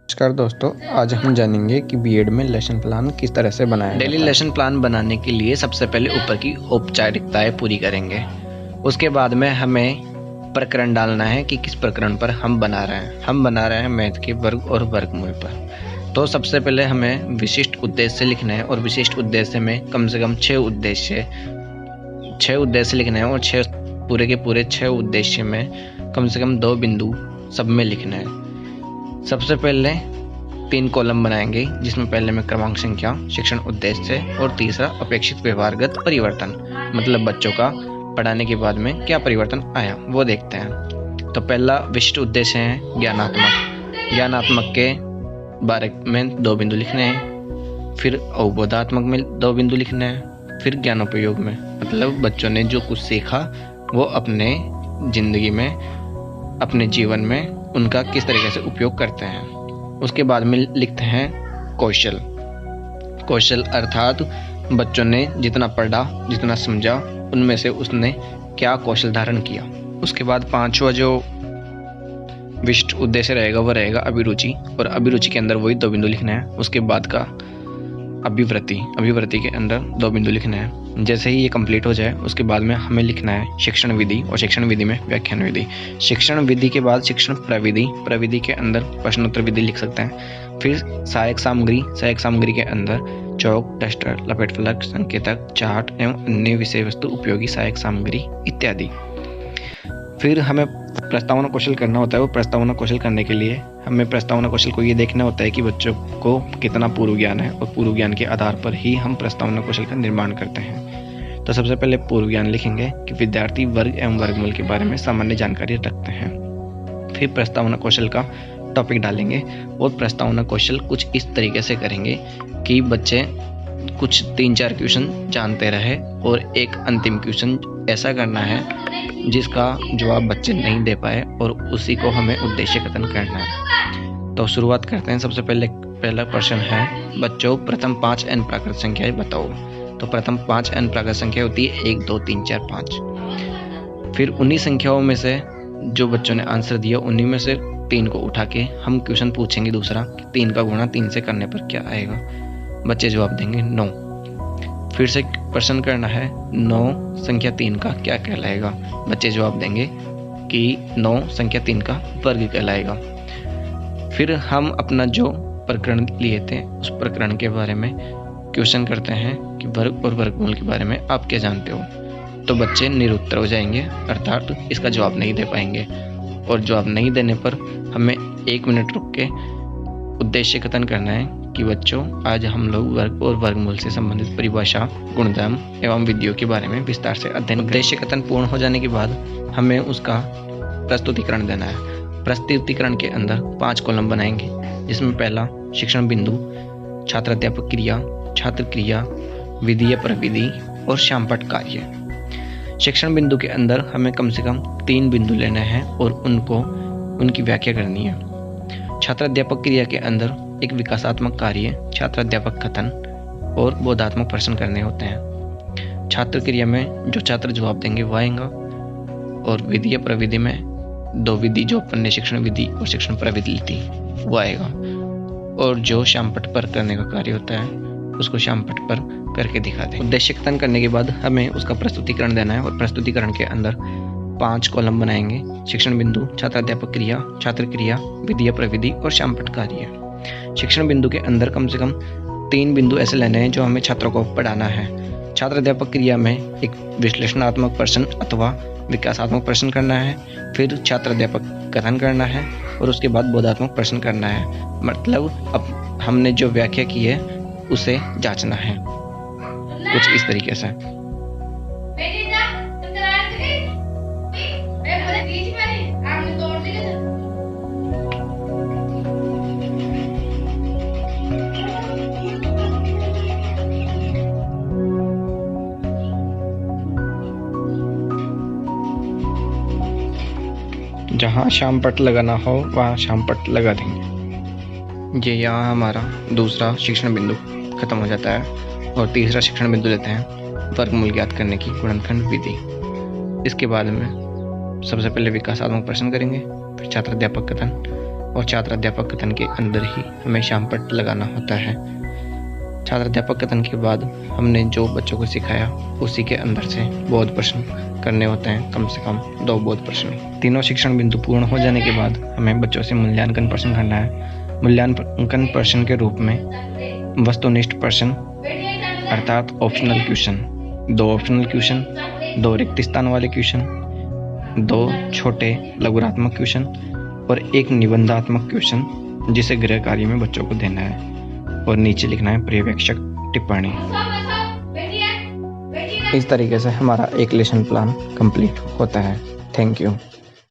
नमस्कार दोस्तों, आज हम जानेंगे कि बीएड में लेसन प्लान किस तरह से बनाया जाता है। डेली लेसन प्लान बनाने के लिए सबसे पहले ऊपर की औपचारिकताएं पूरी करेंगे। उसके बाद में हमें प्रकरण डालना है कि किस प्रकरण पर हम बना रहे हैं। हम बना रहे हैं मैथ के वर्ग और वर्गमूल पर। तो सबसे पहले हमें विशिष्ट उद्देश्य लिखना है और विशिष्ट उद्देश्य में कम से कम 6 उद्देश्य लिखने हैं और 6 पूरे के पूरे 6 उद्देश्य में कम से कम 2 बिंदु सब में लिखना है। सबसे पहले 3 कॉलम बनाएंगे, जिसमें पहले में क्रमांक संख्या, शिक्षण उद्देश्य और तीसरा अपेक्षित व्यवहारगत परिवर्तन, मतलब बच्चों का पढ़ाने के बाद में क्या परिवर्तन आया वो देखते हैं। तो पहला विशिष्ट उद्देश्य है ज्ञानात्मक के बारे में 2 बिंदु लिखने हैं। फिर अवबोधात्मक में 2 बिंदु लिखने हैं। फिर ज्ञानोपयोग में, मतलब बच्चों ने जो कुछ सीखा वो अपने जिंदगी में, अपने जीवन में उनका किस तरीके से उपयोग करते हैं। उसके बाद में लिखते हैं कौशल अर्थात बच्चों ने जितना पढ़ा, जितना समझा, उनमें से उसने क्या कौशल धारण किया। उसके बाद 5वां जो विशिष्ट उद्देश्य रहेगा वो रहेगा अभिरुचि, और अभिरुचि के अंदर वही 2 बिंदु लिखना है। उसके बाद का अभिवृत्ति के अंदर 2 बिंदु लिखना है। जैसे ही ये कंप्लीट हो जाए उसके बाद में हमें लिखना है शिक्षण विधि, और शिक्षण विधि में व्याख्यान विधि। शिक्षण विधि के बाद शिक्षण प्रविधि के अंदर प्रश्नोत्तर विधि लिख सकते हैं। फिर सहायक सामग्री के अंदर चौक, डस्टर, लपेट फलक, संकेतक, चार्ट एवं अन्य विषय वस्तु उपयोगी सहायक सामग्री इत्यादि। फिर हमें प्रस्तावना कौशल करना होता है। वो प्रस्तावना कौशल करने के लिए हमें प्रस्तावना कौशल को ये देखना होता है कि बच्चों को कितना पूर्व ज्ञान है, और पूर्व ज्ञान के आधार पर ही हम प्रस्तावना कौशल का निर्माण करते हैं। तो सबसे पहले पूर्व ज्ञान लिखेंगे कि विद्यार्थी वर्ग एवं वर्गमूल के बारे में सामान्य जानकारी रखते हैं। फिर प्रस्तावना कौशल का टॉपिक डालेंगे, और प्रस्तावना कौशल कुछ इस तरीके से करेंगे कि बच्चे कुछ 3-4 क्वेश्चन जानते रहे, और एक अंतिम क्वेश्चन ऐसा करना है जिसका जवाब बच्चे नहीं दे पाए, और उसी को हमें उद्देश्य कथन करना है। तो शुरुआत करते हैं। सबसे पहला प्रश्न है, बच्चों प्रथम 5 n प्राकृत संख्याएं बताओ। तो प्रथम 5 n प्राकृत संख्या होती है 1, 2, 3, 4, 5। फिर उन्हीं संख्याओं में से जो बच्चों ने आंसर दिया, उन्हीं में से 3 को उठा के हम क्वेश्चन पूछेंगे दूसरा कि 3 का गुणा 3 से करने पर क्या आएगा। बच्चे जवाब देंगे 9। फिर से प्रश्न करना है 9 संख्या 3 का क्या कहलाएगा। बच्चे जवाब देंगे कि 9 संख्या 3 का वर्ग कहलाएगा। फिर हम अपना जो प्रकरण लिए थे उस प्रकरण के बारे में क्वेश्चन करते हैं कि वर्ग और वर्गमूल के बारे में आप क्या जानते हो। तो बच्चे निरुत्तर हो जाएंगे, अर्थात इसका जवाब नहीं दे पाएंगे, और जवाब नहीं देने पर हमें 1 मिनट रुक के उद्देश्य कथन करना है कि बच्चों आज हम लोग वर्ग और वर्गमूल से संबंधित परिभाषा, गुणधर्म एवं विधियों के बारे में विस्तार से अध्ययन। उद्देश्य कथन पूर्ण हो जाने के बाद हमें उसका प्रस्तुतिकरण देना है। प्रस्तुतिकरण के अंदर 5 कॉलम बनाएंगे, जिसमें पहला शिक्षण बिंदु, छात्र अध्यापक क्रिया, छात्र क्रिया, विधि या प्रविधि और श्यामपट्ट कार्य। शिक्षण बिंदु के अंदर हमें कम से कम 3 बिंदु लेने हैं और उनकी व्याख्या करनी है। छात्र अध्यापक क्रिया के अंदर एक विकासात्मक कार्य, छात्र अध्यापक कथन और बोधात्मक प्रश्न करने होते हैं। छात्र क्रिया में जो छात्र जवाब देंगे वो आएगा, और विधि या प्रविधि में 2 विधि जो अपन ने शिक्षण विधि और शिक्षण प्रविधि ली थी वो आएगा, और जो श्यामपट्ट पर करने का कार्य होता है उसको श्यामपट्ट पर करके दिखा दें। उद्देश्य कथन करने के बाद हमें उसका प्रस्तुतिकरण देना है, और प्रस्तुतिकरण के अंदर 5 कॉलम बनाएंगे। शिक्षण बिंदु, छात्र अध्यापक क्रिया, छात्र क्रिया, विधि या प्रविधि और श्यामपट्ट कार्य। शिक्षण बिंदु के अंदर कम से कम 3 बिंदु ऐसे लेने हैं जो हमें छात्रों को पढ़ाना है। छात्र अध्यापक क्रिया में एक विश्लेषणात्मक प्रश्न अथवा विकासात्मक प्रश्न करना है। फिर छात्र अध्यापक कथन करना है, और उसके बाद बोधात्मक प्रश्न करना है, मतलब अब हमने जो व्याख्या की है उसे जांचना है, कुछ इस तरीके से। जहाँ श्यामपट्ट लगाना हो वहाँ श्यामपट्ट लगा देंगे। ये यहाँ हमारा दूसरा शिक्षण बिंदु खत्म हो जाता है, और तीसरा शिक्षण बिंदु लेते हैं वर्गमूल ज्ञात करने की गुणनखंड विधि। इसके बाद में सबसे पहले विकासात्मक प्रश्न करेंगे, फिर छात्र अध्यापक कथन, और छात्र अध्यापक कथन के अंदर ही हमें श्यामपट्ट लगाना होता है। छात्र अध्यापक कथन के बाद हमने जो बच्चों को सिखाया उसी के अंदर से बोध प्रश्न करने होते हैं, कम से कम 2 बोध प्रश्न। तीनों शिक्षण बिंदु पूर्ण हो जाने के बाद हमें बच्चों से मूल्यांकन प्रश्न करना है। मूल्यांकन प्रश्न के रूप में वस्तुनिष्ठ प्रश्न अर्थात ऑप्शनल क्वेश्चन, 2 ऑप्शनल क्वेश्चन, 2 रिक्त स्थान वाले क्वेश्चन, 2 छोटे लघुरात्मक क्वेश्चन और 1 निबंधात्मक क्वेश्चन जिसे गृह कार्य में बच्चों को देना है और नीचे लिखना है पर्यवेक्षक टिप्पणी। इस तरीके से हमारा एक लेसन प्लान कंप्लीट होता है। Thank you.